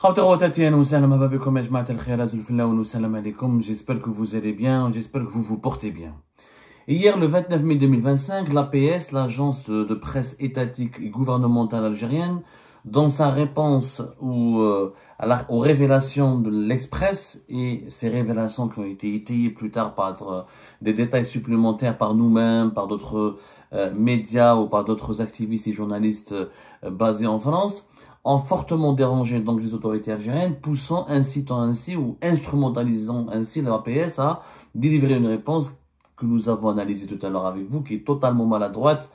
J'espère que vous allez bien, j'espère que vous vous portez bien. Hier, le 29 mai 2025, l'APS, l'agence de presse étatique et gouvernementale algérienne, dans sa réponse aux révélations de l'Express, et ces révélations qui ont été étayées plus tard par des détails supplémentaires par nous-mêmes, par d'autres médias ou par d'autres activistes et journalistes basés en France, ont fortement dérangé donc les autorités algériennes, incitant ainsi ou instrumentalisant ainsi l'APS à délivrer une réponse que nous avons analysée tout à l'heure avec vous, qui est totalement maladroite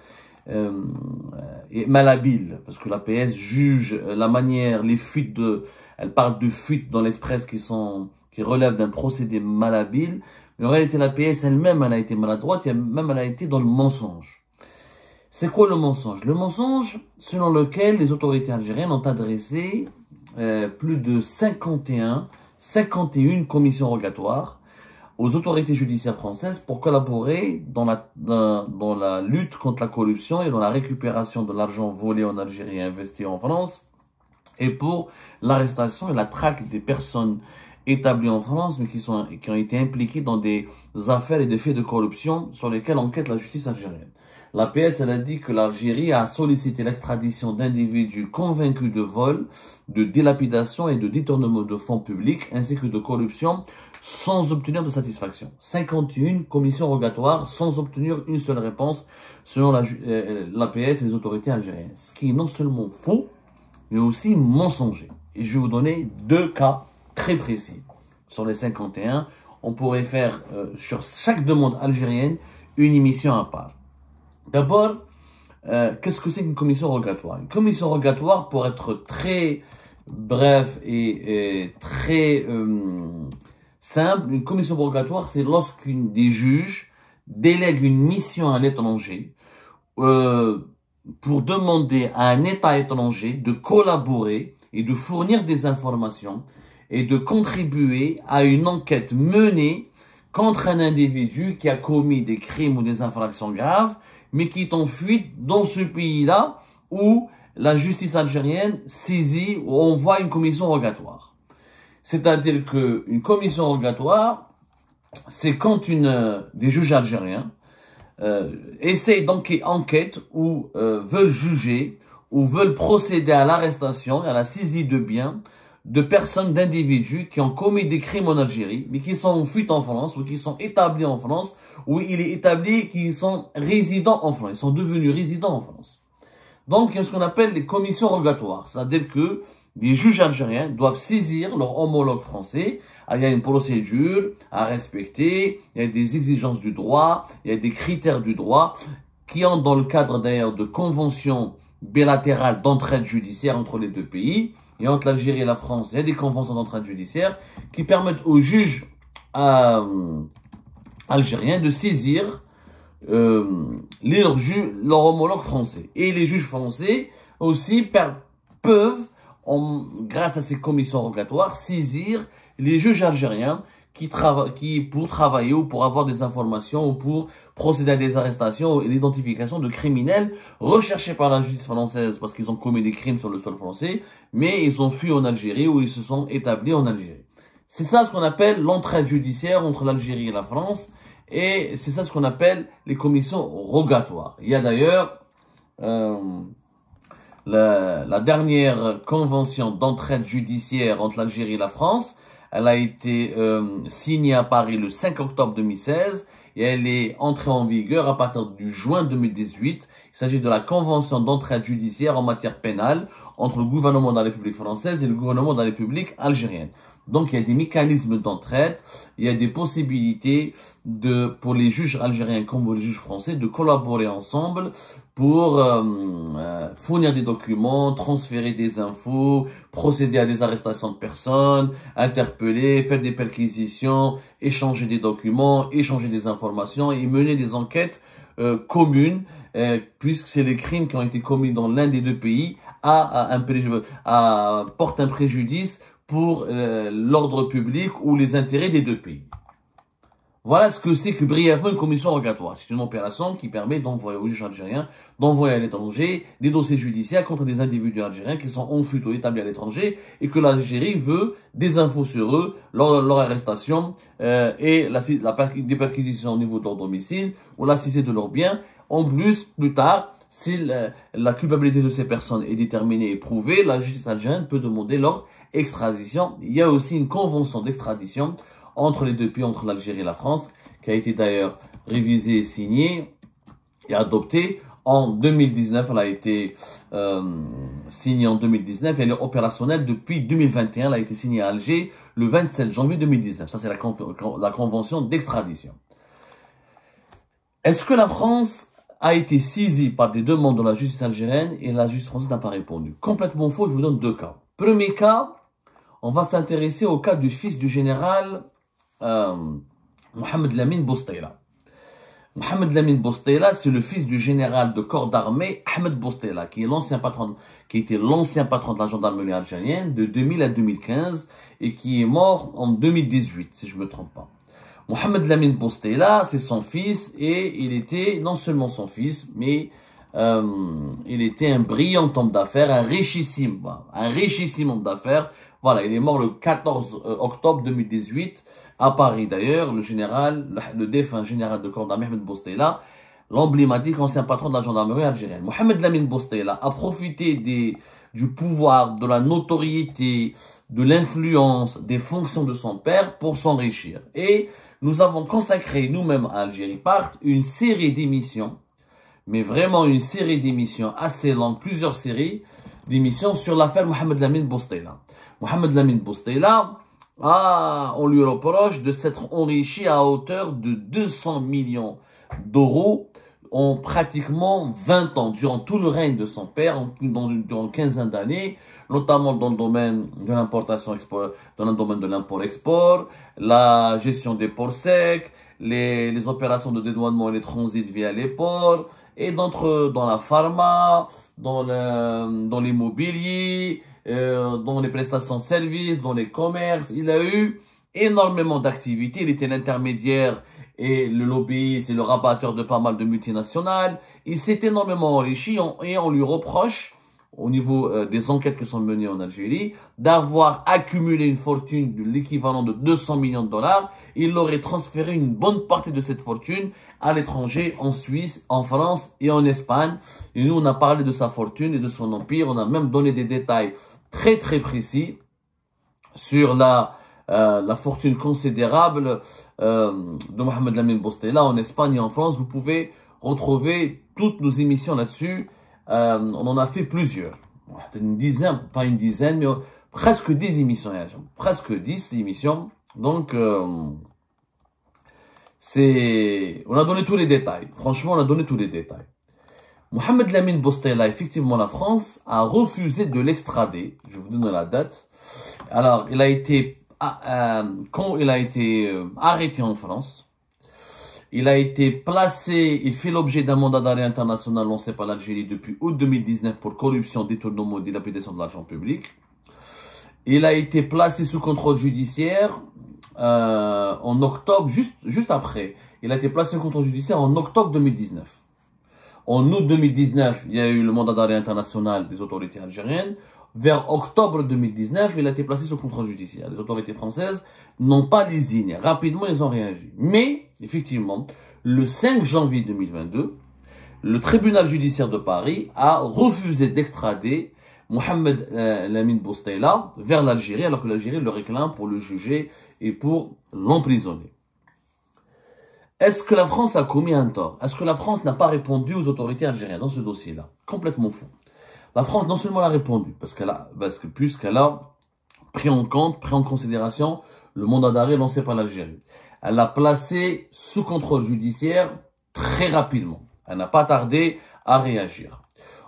et malhabile, parce que l'APS juge la manière, les fuites elle parle de fuites dans l'Express qui relèvent d'un procédé malhabile, mais en réalité l'APS elle-même, elle a été maladroite, et même elle a été dans le mensonge. C'est quoi le mensonge? Le mensonge selon lequel les autorités algériennes ont adressé plus de 51 commissions rogatoires aux autorités judiciaires françaises pour collaborer dans la lutte contre la corruption et dans la récupération de l'argent volé en Algérie et investi en France, et pour l'arrestation et la traque des personnes établies en France mais qui ont été impliquées dans des affaires et des faits de corruption sur lesquels enquête la justice algérienne. L'APS, elle a dit que l'Algérie a sollicité l'extradition d'individus convaincus de vol, de dilapidation et de détournement de fonds publics, ainsi que de corruption, sans obtenir de satisfaction. 51 commissions rogatoires, sans obtenir une seule réponse, selon l'APS et les autorités algériennes. Ce qui est non seulement faux, mais aussi mensonger. Et je vais vous donner deux cas très précis. Sur les 51, on pourrait faire sur chaque demande algérienne une émission à part. D'abord, qu'est-ce que c'est qu'une commission rogatoire? Une commission rogatoire, pour être très bref et très simple, une commission rogatoire, c'est lorsqu'une des juges délègue une mission à l'étranger pour demander à un État étranger de collaborer et de fournir des informations et de contribuer à une enquête menée contre un individu qui a commis des crimes ou des infractions graves, mais qui est en fuite dans ce pays-là où la justice algérienne saisit ou envoie une commission rogatoire. C'est-à-dire qu'une commission rogatoire, c'est quand des juges algériens essayent d'enquête ou veulent juger ou veulent procéder à l'arrestation et à la saisie de biens de personnes, d'individus qui ont commis des crimes en Algérie, mais qui sont en fuite en France, ou qui sont établis en France, ou il est établi qu'ils sont résidents en France, ils sont devenus résidents en France. Donc, il y a ce qu'on appelle les commissions rogatoires, c'est-à-dire que les juges algériens doivent saisir leur homologue français. Il y a une procédure à respecter, il y a des exigences du droit, il y a des critères du droit, qui entrent dans le cadre d'ailleurs de conventions bilatérales d'entraide judiciaire entre les deux pays. Et entre l'Algérie et la France, il y a des conventions d'entraide judiciaire qui permettent aux juges algériens de saisir leur homologue français. Et les juges français aussi peuvent, grâce à ces commissions rogatoires, saisir les juges algériens pour travailler ou pour avoir des informations ou pour procéder à des arrestations et l'identification de criminels recherchés par la justice française parce qu'ils ont commis des crimes sur le sol français, mais ils ont fui en Algérie ou ils se sont établis en Algérie. C'est ça ce qu'on appelle l'entraide judiciaire entre l'Algérie et la France, et c'est ça ce qu'on appelle les commissions rogatoires. Il y a d'ailleurs la dernière convention d'entraide judiciaire entre l'Algérie et la France. Elle a été signée à Paris le 5 octobre 2016 et elle est entrée en vigueur à partir du juin 2018. Il s'agit de la convention d'entraide judiciaire en matière pénale entre le gouvernement de la République française et le gouvernement de la République algérienne. Donc, il y a des mécanismes d'entraide, il y a des possibilités pour les juges algériens comme les juges français de collaborer ensemble pour fournir des documents, transférer des infos, procéder à des arrestations de personnes, interpeller, faire des perquisitions, échanger des documents, échanger des informations et mener des enquêtes communes, puisque c'est les crimes qui ont été commis dans l'un des deux pays portent un préjudice pour l'ordre public ou les intérêts des deux pays. Voilà ce que c'est que brièvement une commission rogatoire. C'est une opération qui permet d'envoyer aux juges algériens, d'envoyer à l'étranger des dossiers judiciaires contre des individus algériens qui sont en fuite ou établis à l'étranger et que l'Algérie veut des infos sur eux, leur arrestation et des perquisitions au niveau de leur domicile ou la saisie de leurs biens. En plus, plus tard, si la culpabilité de ces personnes est déterminée et prouvée, la justice algérienne peut demander leur extradition. Il y a aussi une convention d'extradition entre les deux pays, entre l'Algérie et la France, qui a été d'ailleurs révisée, signée et adoptée en 2019. Elle a été signée en 2019 et elle est opérationnelle depuis 2021. Elle a été signée à Alger le 27 janvier 2019. Ça, c'est la convention d'extradition. Est-ce que la France a été saisie par des demandes de la justice algérienne et la justice française n'a pas répondu? Complètement faux, je vous donne deux cas. Premier cas, on va s'intéresser au cas du fils du général Mohamed Lamine Boustela. Mohamed Lamine Boustela, c'est le fils du général de corps d'armée Ahmed Boustela, qui était l'ancien patron de la gendarmerie algérienne de 2000 à 2015 et qui est mort en 2018, si je ne me trompe pas. Mohamed Lamine Boustela, c'est son fils et il était non seulement son fils, mais il était un brillant homme d'affaires, un richissime homme d'affaires. Voilà, il est mort le 14 octobre 2018 à Paris d'ailleurs, le défunt général de corps d'armée Ahmed Boustela, l'emblématique ancien patron de la gendarmerie algérienne. Mohamed Lamine Boustela a profité du pouvoir, de la notoriété, de l'influence, des fonctions de son père pour s'enrichir. Et nous avons consacré nous-mêmes à Algérie Part une série d'émissions, mais vraiment une série d'émissions assez longue, plusieurs séries d'émissions sur l'affaire Mohamed Lamine Boustela. Mohamed Lamine Boustela, on lui reproche de s'être enrichi à hauteur de 200 millions d'euros en pratiquement 20 ans, durant tout le règne de son père, durant une quinzaine d'années, notamment dans le domaine de l'importation-export, dans le domaine de l'import-export, la gestion des ports secs, les opérations de dédouanement et les transits via les ports, et dans la pharma, dans l'immobilier, dans les prestations de services, dans les commerces. Il a eu énormément d'activités. Il était l'intermédiaire et le lobbyiste et le rabatteur de pas mal de multinationales. Il s'est énormément enrichi et on lui reproche, au niveau des enquêtes qui sont menées en Algérie, d'avoir accumulé une fortune de l'équivalent de 200 millions de dollars. Il aurait transféré une bonne partie de cette fortune à l'étranger, en Suisse, en France et en Espagne. Et nous, on a parlé de sa fortune et de son empire. On a même donné des détails très très précis sur la fortune considérable de Mohamed Lamine Boustela en Espagne et en France. Vous pouvez retrouver toutes nos émissions là-dessus. On en a fait plusieurs. Une dizaine, pas une dizaine, mais presque 10 émissions. Presque 10 émissions. Donc, on a donné tous les détails. Franchement, on a donné tous les détails. Mohamed Lamine Boustela, effectivement, la France a refusé de l'extrader. Je vous donne la date. Alors, quand il a été arrêté en France, il a été placé, il fait l'objet d'un mandat d'arrêt international lancé par l'Algérie depuis août 2019 pour corruption, détournement et dilapidation de l'argent public. Il a été placé sous contrôle judiciaire en octobre, juste après. Il a été placé sous contrôle judiciaire en octobre 2019. En août 2019, il y a eu le mandat d'arrêt international des autorités algériennes. Vers octobre 2019, il a été placé sous contrôle judiciaire. Les autorités françaises n'ont pas lésiné. Rapidement, ils ont réagi. Mais, effectivement, le 5 janvier 2022, le tribunal judiciaire de Paris a refusé d'extrader Mohamed Lamine Boustela vers l'Algérie, alors que l'Algérie le réclame pour le juger et pour l'emprisonner. Est-ce que la France a commis un tort? Est-ce que la France n'a pas répondu aux autorités algériennes dans ce dossier-là? Complètement faux. La France non seulement l'a répondu, puisqu'elle a pris en considération le mandat d'arrêt lancé par l'Algérie. Elle l'a placé sous contrôle judiciaire très rapidement. Elle n'a pas tardé à réagir.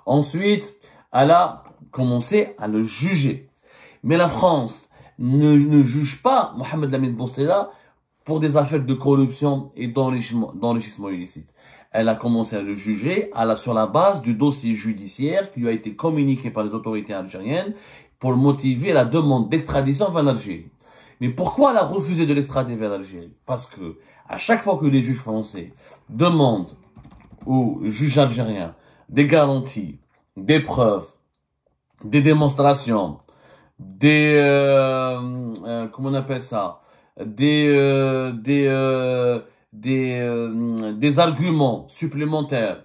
Ensuite, elle a commencé à le juger. Mais la France ne juge pas Mohamed Lamine Boustela pour des affaires de corruption et d'enrichissement illicite. Elle a commencé à le juger sur la base du dossier judiciaire qui lui a été communiqué par les autorités algériennes pour motiver la demande d'extradition vers l'Algérie. Mais pourquoi elle a refusé de l'extrader vers l'Algérie? Parce que À chaque fois que les juges français demandent aux juges algériens des garanties, des preuves, des démonstrations, comment on appelle ça, des arguments supplémentaires,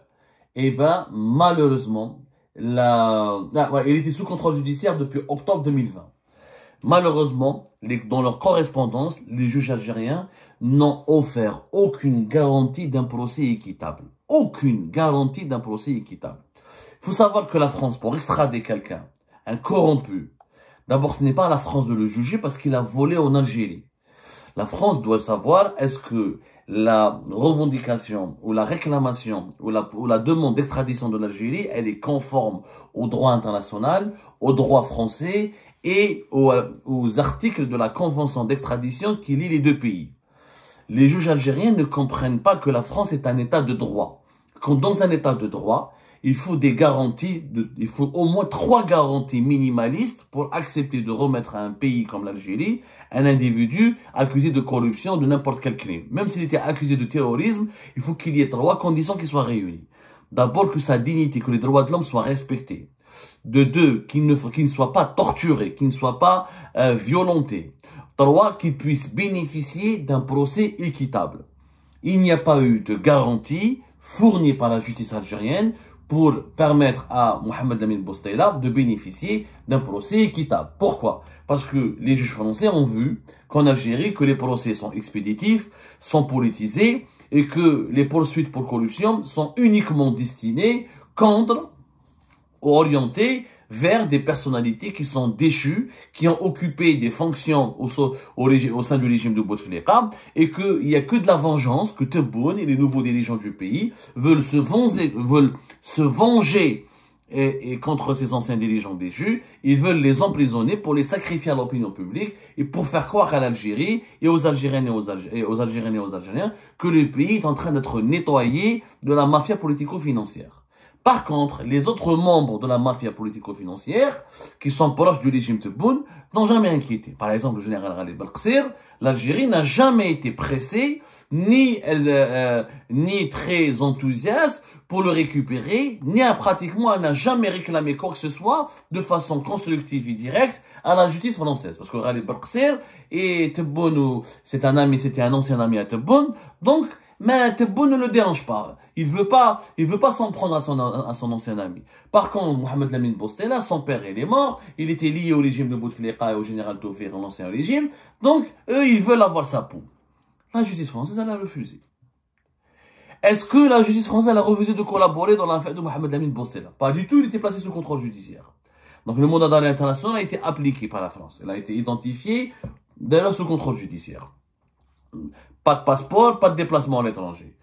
eh ben, malheureusement, il était sous contrôle judiciaire depuis octobre 2020. Malheureusement, dans leur correspondance, les juges algériens n'ont offert aucune garantie d'un procès équitable. Aucune garantie d'un procès équitable. Il faut savoir que la France, pour extrader quelqu'un, un corrompu, d'abord, ce n'est pas à la France de le juger parce qu'il a volé en Algérie. La France doit savoir est-ce que la revendication ou la réclamation ou la demande d'extradition de l'Algérie, elle est conforme au droit international, au droit français et aux articles de la convention d'extradition qui lie les deux pays. Les juges algériens ne comprennent pas que la France est un état de droit. Quand dans un état de droit, il faut des garanties, il faut au moins 3 garanties minimalistes pour accepter de remettre à un pays comme l'Algérie un individu accusé de corruption, de n'importe quel crime. Même s'il était accusé de terrorisme, il faut qu'il y ait 3 conditions qui soient réunies. D'abord, que sa dignité, que les droits de l'homme soient respectés. De 2, qu'il ne soit pas torturé, qu'il ne soit pas violenté. 3, qu'il puisse bénéficier d'un procès équitable. Il n'y a pas eu de garantie fournie par la justice algérienne pour permettre à Mohamed Lamine Boustaila de bénéficier d'un procès équitable. Pourquoi? Parce que les juges français ont vu qu'en Algérie, que les procès sont expéditifs, sont politisés et que les poursuites pour corruption sont uniquement destinées contre ou orientées vers des personnalités qui sont déchues, qui ont occupé des fonctions au sein du régime de Bouteflika, et qu'il n'y a que de la vengeance, que Tebboune et les nouveaux dirigeants du pays veulent se venger et contre ces anciens dirigeants déchus. Ils veulent les emprisonner pour les sacrifier à l'opinion publique et pour faire croire à l'Algérie et aux Algériennes et aux Algériens que le pays est en train d'être nettoyé de la mafia politico-financière. Par contre, les autres membres de la mafia politico-financière, qui sont proches du régime Tebboune, n'ont jamais inquiété. Par exemple, le général Ghalib Belkacir, l'Algérie n'a jamais été pressée, ni très enthousiaste pour le récupérer, pratiquement, elle n'a jamais réclamé quoi que ce soit de façon constructive et directe à la justice française. Parce que Ghalib Belkacir et Tebboune, c'était un ancien ami à Tebboune, donc, mais Tebboune ne le dérange pas. Il veut pas s'en prendre à son ancien ami. Par contre, Mohamed Lamine Boustaila, son père, il est mort. Il était lié au régime de Bouteflika et au général Taufir, l'ancien régime. Donc, eux, ils veulent avoir sa peau. La justice française, elle a refusé. Est-ce que la justice française a refusé de collaborer dans l'affaire de Mohamed Lamine Boustaila? Pas du tout, il était placé sous contrôle judiciaire. Donc, le mandat d'arrêt international a été appliqué par la France. Il a été identifié, d'ailleurs, sous contrôle judiciaire. Pas de passeport, pas de déplacement à l'étranger.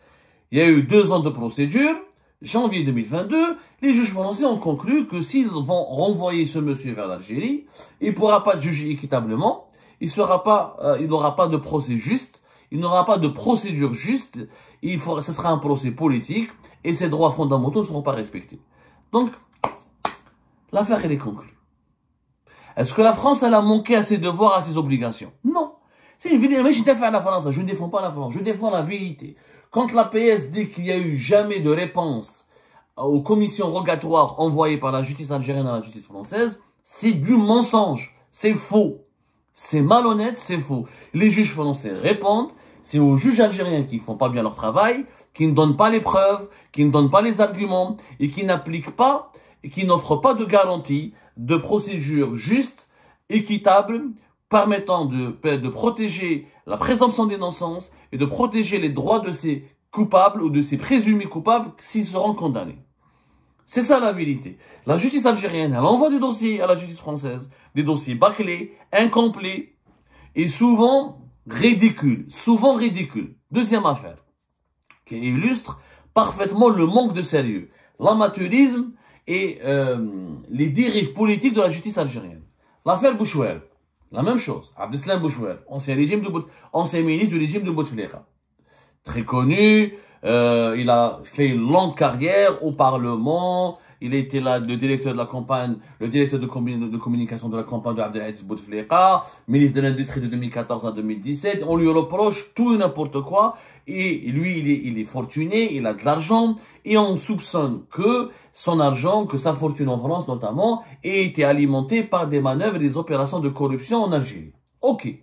Il y a eu 2 ans de procédure. Janvier 2022, les juges français ont conclu que s'ils vont renvoyer ce monsieur vers l'Algérie, il ne pourra pas être jugé équitablement, il n'aura pas de procès juste, il n'aura pas de procédure juste, ce sera un procès politique et ses droits fondamentaux ne seront pas respectés. Donc, l'affaire, elle est conclue. Est-ce que la France, elle a manqué à ses devoirs, à ses obligations? Non. C'est une vérité. Mais je ne défends pas la France, je défends la vérité. Quand la PS dit qu'il n'y a eu jamais de réponse aux commissions rogatoires envoyées par la justice algérienne à la justice française, c'est du mensonge. C'est faux. C'est malhonnête, c'est faux. Les juges français répondent, c'est aux juges algériens qui ne font pas bien leur travail, qui ne donnent pas les preuves, qui ne donnent pas les arguments et qui n'appliquent pas, et qui n'offrent pas de garantie de procédure juste, équitable, permettant de protéger la présomption d'innocence et de protéger les droits de ces coupables ou de ces présumés coupables s'ils seront condamnés. C'est ça la vérité. La justice algérienne, elle envoie des dossiers à la justice française, des dossiers bâclés, incomplets et souvent ridicules. Deuxième affaire, qui illustre parfaitement le manque de sérieux, l'amateurisme et les dérives politiques de la justice algérienne. L'affaire Bouchouel. La même chose, Abdeslam Bouchouel, ancien ministre du régime de Bouteflika. Très connu, il a fait une longue carrière au Parlement, Il était là le directeur de la campagne, le directeur de communication de la campagne de Abdelaziz Bouteflika, ministre de l'Industrie de 2014 à 2017. On lui reproche tout et n'importe quoi. Et lui, il est fortuné, il a de l'argent. Et on soupçonne que son argent, que sa fortune en France notamment, ait été alimentée par des manœuvres et des opérations de corruption en Algérie. Ok.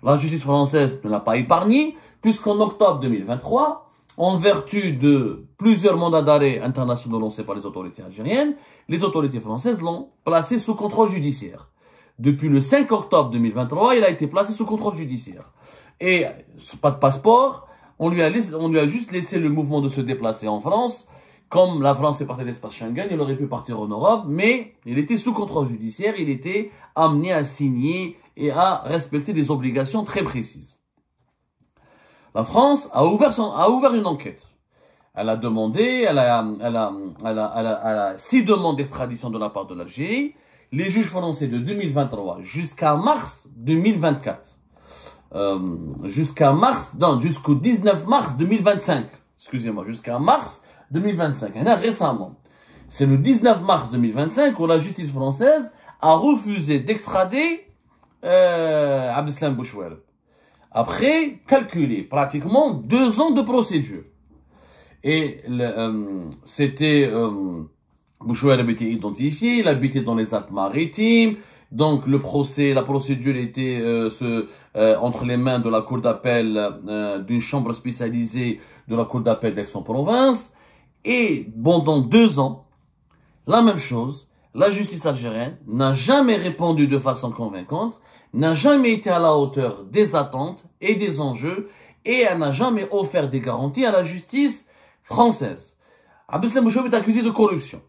La justice française ne l'a pas épargné, puisqu'en octobre 2023, en vertu de plusieurs mandats d'arrêt internationaux lancés par les autorités algériennes, les autorités françaises l'ont placé sous contrôle judiciaire. Depuis le 5 octobre 2023, il a été placé sous contrôle judiciaire. Et pas de passeport, on lui a juste laissé le mouvement de se déplacer en France. Comme la France est partie de l'espace Schengen, il aurait pu partir en Europe, mais il était sous contrôle judiciaire, il était amené à signer et à respecter des obligations très précises. La France a ouvert une enquête. Elle a demandé, elle a 6 demandes d'extradition de la part de l'Algérie. Les juges français de 2023 jusqu'à mars 2024. Jusqu'au 19 mars 2025. Excusez-moi, jusqu'à mars 2025. Et là, récemment. C'est le 19 mars 2025 où la justice française a refusé d'extrader Abdeslam Bouchouel. Après, calculé pratiquement 2 ans de procédure. Et Bouchouel avait été identifié, il habitait dans les Alpes-Maritimes. Donc la procédure était entre les mains de la cour d'appel, d'une chambre spécialisée de la cour d'appel d'Aix-en-Provence. Et pendant 2 ans, la même chose, la justice algérienne n'a jamais répondu de façon convaincante, n'a jamais été à la hauteur des attentes et des enjeux, et elle n'a jamais offert des garanties à la justice française. Abdeslam Bouchouel est accusé de corruption.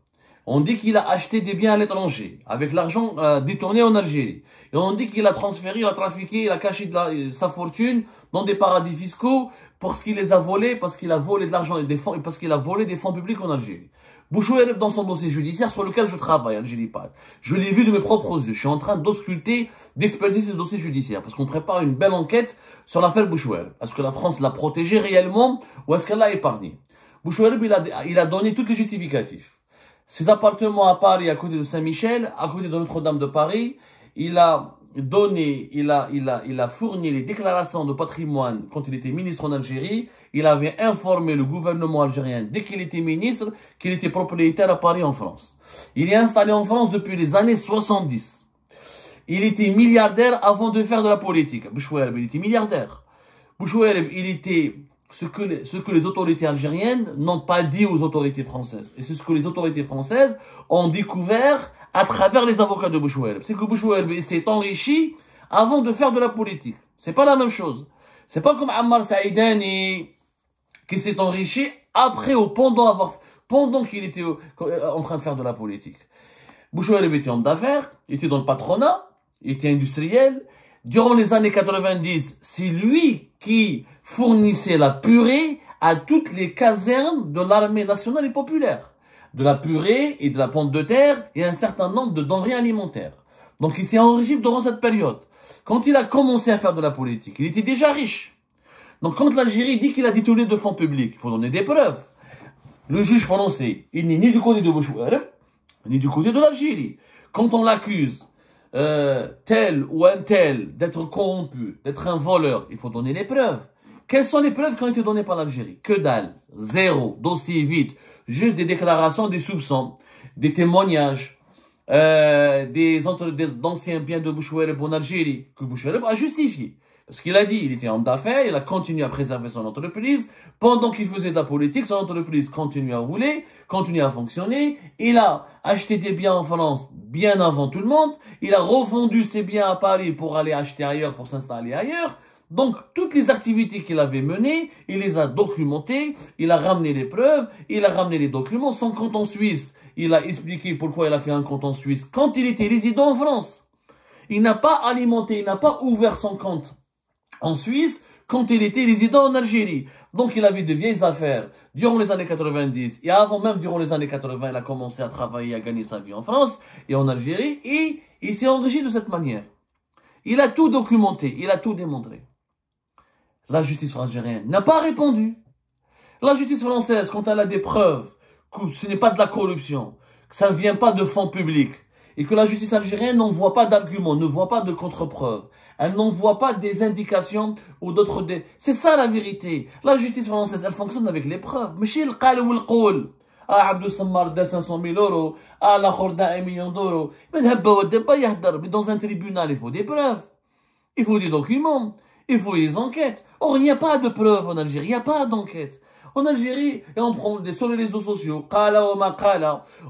On dit qu'il a acheté des biens à l'étranger, avec l'argent détourné en Algérie. Et on dit qu'il a transféré, il a trafiqué, il a caché sa fortune dans des paradis fiscaux parce qu'il les a volés, parce qu'il a volé de l'argent et des fonds, et parce qu'il a volé des fonds publics en Algérie. Bouchouel, dans son dossier judiciaire sur lequel je travaille, Algérie Parle. Je l'ai vu de mes propres yeux. Je suis en train d'ausculter, d'expertiser ce dossier judiciaire parce qu'on prépare une belle enquête sur l'affaire Bouchouel. Est-ce que la France l'a protégé réellement ou est-ce qu'elle l'a épargné? Bouchouel, il a donné tous les justificatifs. Ses appartements à Paris, à côté de Saint-Michel, à côté de Notre-Dame de Paris, il a fourni les déclarations de patrimoine quand il était ministre en Algérie. Il avait informé le gouvernement algérien, dès qu'il était ministre, qu'il était propriétaire à Paris en France. Il est installé en France depuis les années 70. Il était milliardaire avant de faire de la politique. Bouchouel, il était milliardaire. Bouchouel, il était ce que les autorités algériennes n'ont pas dit aux autorités françaises. Et c'est ce que les autorités françaises ont découvert à travers les avocats de Bouchouel. C'est que Bouchouel s'est enrichi avant de faire de la politique. C'est pas la même chose. C'est pas comme Ammar Saïdani qui s'est enrichi après ou pendant qu'il était en train de faire de la politique. Bouchouel était homme d'affaires, il était dans le patronat, il était industriel. Durant les années 90, c'est lui qui fournissait la purée à toutes les casernes de l'armée nationale et populaire. De la purée et de la pomme de terre et un certain nombre de denrées alimentaires. Donc il s'est enrichi durant cette période. Quand il a commencé à faire de la politique, il était déjà riche. Donc quand l'Algérie dit qu'il a détourné de fonds publics, il faut donner des preuves. Le juge français, il n'est ni du côté de Bouchouel, ni du côté de l'Algérie. Quand on l'accuse, tel ou un tel, d'être corrompu, d'être un voleur, il faut donner les preuves. Quelles sont les preuves qui ont été données par l'Algérie? Que dalle, zéro, dossier vide, juste des déclarations, des soupçons, des témoignages, d'anciens biens de Bouchouel en Algérie, que Bouchouel a justifié. Parce qu'il a dit, il était homme d'affaires, il a continué à préserver son entreprise, pendant qu'il faisait de la politique, son entreprise continue à rouler, continue à fonctionner, il a acheté des biens en France bien avant tout le monde, il a revendu ses biens à Paris pour aller acheter ailleurs, pour s'installer ailleurs. Donc, toutes les activités qu'il avait menées, il les a documentées, il a ramené les preuves, il a ramené les documents. Son compte en Suisse, il a expliqué pourquoi il a fait un compte en Suisse quand il était résident en France. Il n'a pas alimenté, il n'a pas ouvert son compte en Suisse quand il était résident en Algérie. Donc, il avait de vieilles affaires durant les années 90 et avant même durant les années 80, il a commencé à travailler, à gagner sa vie en France et en Algérie et il s'est enrichi de cette manière. Il a tout documenté, il a tout démontré. La justice algérienne n'a pas répondu. La justice française, quand elle a des preuves que ce n'est pas de la corruption, que ça ne vient pas de fonds publics, et que la justice algérienne n'envoie pas d'arguments, ne voit pas de contre-preuves, elle n'envoie pas des indications ou d'autres... C'est ça la vérité. La justice française, elle fonctionne avec les preuves. Mais chez le qal ou le qoul. Ah, Abdou Sammar da 500 000 euros. Ah, la Khorda 1 million d'euros. Mais dans un tribunal, il faut des preuves. Il faut des documents. Il faut des enquêtes. Or, il n'y a pas de preuves en Algérie. Il n'y a pas d'enquête. En Algérie, et on prend sur les réseaux sociaux,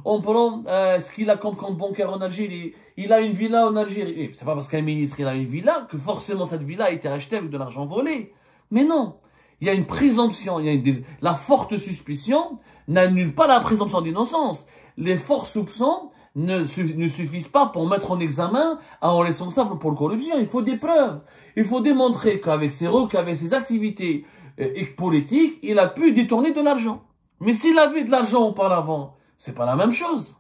on prend ce qu'il a comme compte bancaire en Algérie. Il a une villa en Algérie. C'est pas parce qu'un ministre il a une villa que forcément cette villa a été achetée avec de l'argent volé. Mais non, il y a une présomption, la forte suspicion n'annule pas la présomption d'innocence. Les forts soupçons ne suffisent pas pour mettre en examen un responsable pour corruption. Il faut des preuves. Il faut démontrer qu'avec ses activités politique, il a pu détourner de l'argent. Mais s'il avait de l'argent auparavant, c'est pas la même chose.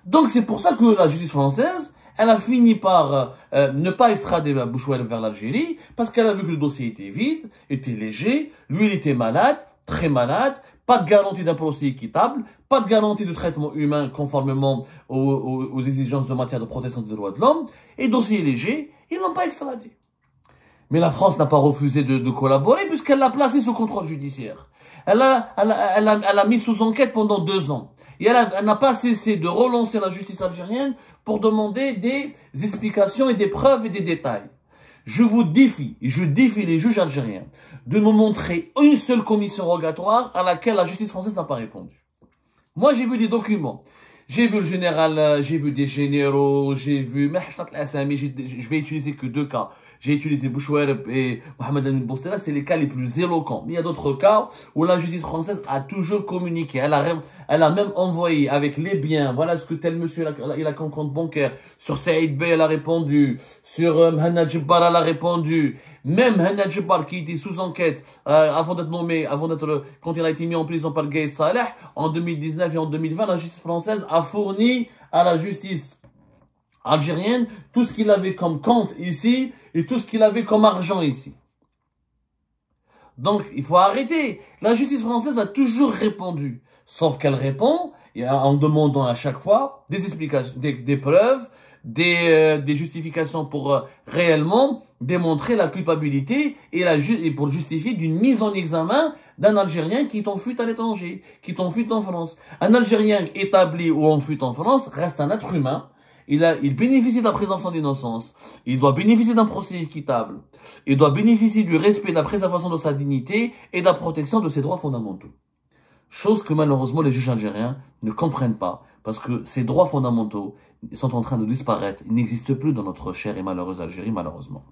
Donc c'est pour ça que la justice française, elle a fini par ne pas extrader Bouchouel vers l'Algérie, parce qu'elle a vu que le dossier était vide, était léger, lui il était malade, très malade, pas de garantie d'un procès équitable, pas de garantie de traitement humain conformément aux exigences de matière de protection des droits de l'homme, et dossier léger, ils l'ont pas extradé. Mais la France n'a pas refusé de collaborer puisqu'elle l'a placé sous contrôle judiciaire. Elle a mis sous enquête pendant 2 ans. Et elle n'a pas cessé de relancer la justice algérienne pour demander des explications et des preuves et des détails. Je défie les juges algériens de nous montrer une seule commission rogatoire à laquelle la justice française n'a pas répondu. Moi, j'ai vu des documents. J'ai vu le général, j'ai vu des généraux, j'ai vu... Je vais utiliser que 2 cas. J'ai utilisé Bouchouer et Mohamed Amin Boustela, c'est les cas les plus éloquents. Mais il y a d'autres cas où la justice française a toujours communiqué. Elle a même envoyé avec les biens. Voilà ce que tel monsieur, il a comme compte bancaire. Sur Saïd Bey, elle a répondu. Sur Hanna Djibbar, elle a répondu. Même Hanna Djibbar, qui était sous enquête, avant d'être nommé, quand il a été mis en prison par Gaïs Saleh, en 2019 et en 2020, la justice française a fourni à la justice algérienne tout ce qu'il avait comme compte ici et tout ce qu'il avait comme argent ici. Donc, il faut arrêter. La justice française a toujours répondu. Sauf qu'elle répond en demandant à chaque fois des explications, des preuves, des justifications pour réellement démontrer la culpabilité et pour justifier d'une mise en examen d'un Algérien qui est en fuite à l'étranger, qui est en fuite en France. Un Algérien établi ou en fuite en France reste un être humain. Il bénéficie de la présomption d'innocence. Il doit bénéficier d'un procès équitable. Il doit bénéficier du respect, de la préservation de sa dignité et de la protection de ses droits fondamentaux. Chose que malheureusement les juges algériens ne comprennent pas. Parce que ces droits fondamentaux sont en train de disparaître. Ils n'existent plus dans notre chère et malheureuse Algérie, malheureusement.